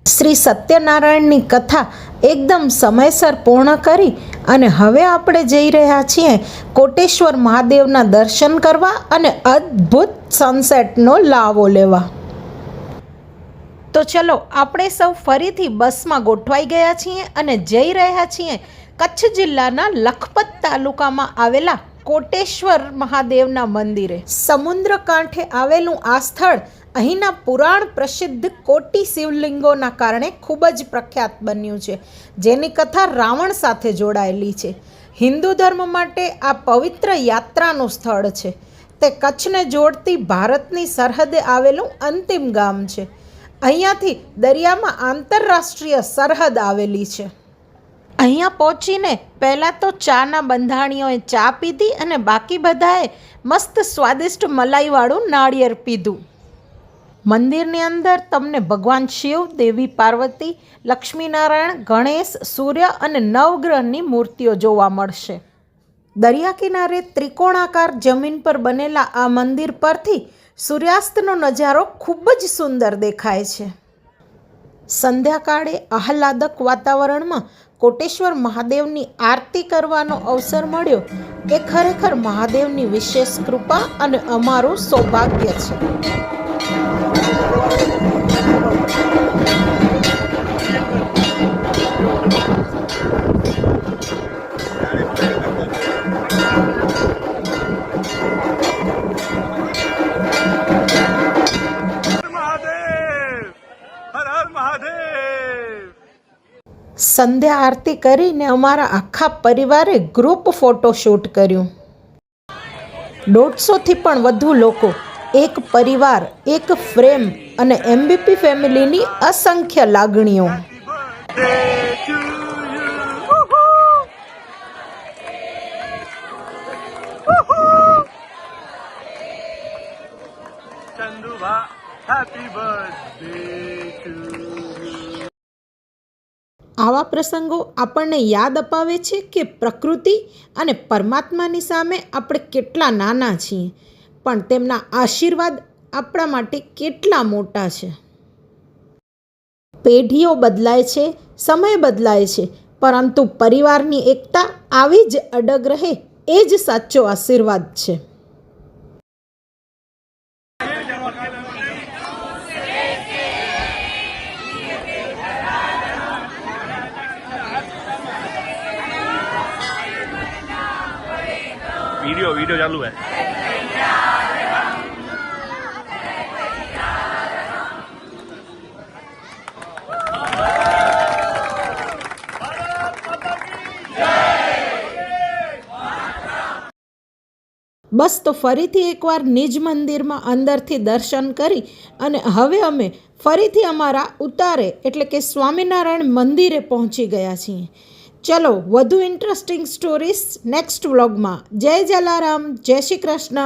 શ્રી સત્યનારાયણની કથા એકદમ સમયસર પૂર્ણ કરી અને હવે આપણે જઈ રહ્યા છીએ કોટેશ્વર મહાદેવના દર્શન કરવા અને અદ્ભુત સનસેટનો લાવો લેવા. તો ચલો, આપણે સૌ ફરીથી બસમાં ગોઠવાઈ ગયા છીએ અને જઈ રહ્યા છીએ કચ્છ જિલ્લાના લખપત તાલુકામાં આવેલા કોટેશ્વર મહાદેવના મંદિરે. સમુદ્ર કાંઠે આવેલું આ સ્થળ અહીંના પુરાણ પ્રસિદ્ધ કોટી શિવલિંગોના કારણે ખૂબ જ પ્રખ્યાત બન્યું છે, જેની કથા રાવણ સાથે જોડાયેલી છે. હિન્દુ ધર્મ માટે આ પવિત્ર યાત્રાનું સ્થળ છે. તે કચ્છને જોડતી ભારતની સરહદે આવેલું અંતિમ ગામ છે. અહીંયાથી દરિયામાં આંતરરાષ્ટ્રીય સરહદ આવેલી છે. અહીંયા પહોંચીને પહેલાં તો ચાના બંધાણીઓએ ચા પીધી અને બાકી બધાએ મસ્ત સ્વાદિષ્ટ મલાઈવાળું નાળિયેર પીધું. મંદિરની અંદર તમને ભગવાન શિવ, દેવી પાર્વતી, લક્ષ્મીનારાયણ, ગણેશ, સૂર્ય અને નવગ્રહની મૂર્તિઓ જોવા મળશે. દરિયા કિનારે ત્રિકોણાકાર જમીન પર બનેલા આ મંદિર પરથી સૂર્યાસ્તનો નજારો ખૂબ જ સુંદર દેખાય છે. સંધ્યાકાળે આહલાદક વાતાવરણમાં કોટેશ્વર મહાદેવની આરતી કરવાનો અવસર મળ્યો એ ખરેખર મહાદેવની વિશેષ કૃપા અને અમારું સૌભાગ્ય છે. સંધ્યા આરતી કરીને અમારા આખા પરિવારે ગ્રુપ ફોટોશૂટ કર્યું. 150થી પણ વધુ લોકો, એક પરિવાર, એક ફ્રેમ અને એમબીપી ફેમિલીની અસંખ્ય લાગણીઓ. આવા પ્રસંગો આપણને યાદ અપાવે છે કે પ્રકૃતિ અને પરમાત્માની સામે આપણે કેટલા નાના છીએ, પણ તેમના આશીર્વાદ આપણા માટે કેટલા મોટા છે. પેઢીઓ બદલાય છે, સમય બદલાય છે, પરંતુ પરિવારની એકતા આવી જ અડગ રહે એ જ સાચો આશીર્વાદ છે. वीडियो चालू है. બસ તો ફરીથી એકવાર નિજ મંદિરમાં અંદરથી દર્શન કરી અને હવે અમે ફરીથી અમારા ઉતારે એટલે કે સ્વામિનારાયણ મંદિરે પહોંચી ગયા છીએ. ચલો, વધુ ઇન્ટરેસ્ટિંગ સ્ટોરીઝ નેક્સ્ટ વ્લોગમાં. જય જલારામ, જય શ્રી કૃષ્ણ.